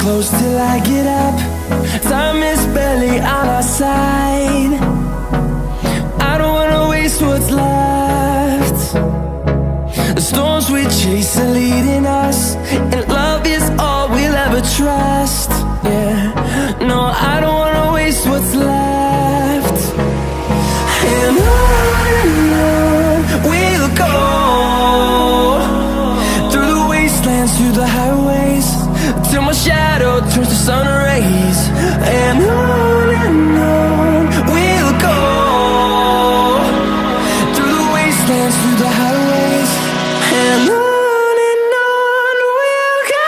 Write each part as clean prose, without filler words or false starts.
close till I get up. Time is barely on our side. I don't wanna waste what's left. The storms we chase are leading us, and love is all we'll ever trust. Yeah, no, I don't wanna waste what's left. And on we'll go, through the wastelands, through the highways, till my shadow turns to sun rays. And on we'll go, through the wastelands, through the highways, and on we'll go.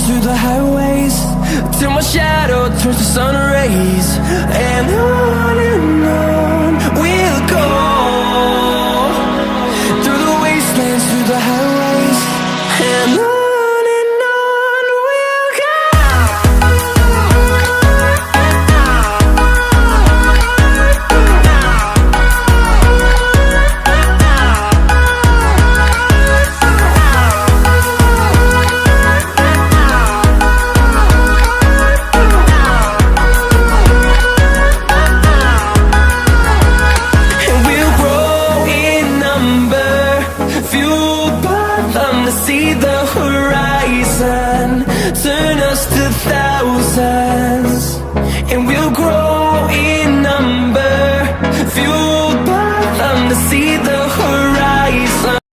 Through the highways, till my shadow turns to sun rays. And on we'll go, through the wastelands, through the highways, and on we'll go. See the horizon, turn us to thousands, and we'll grow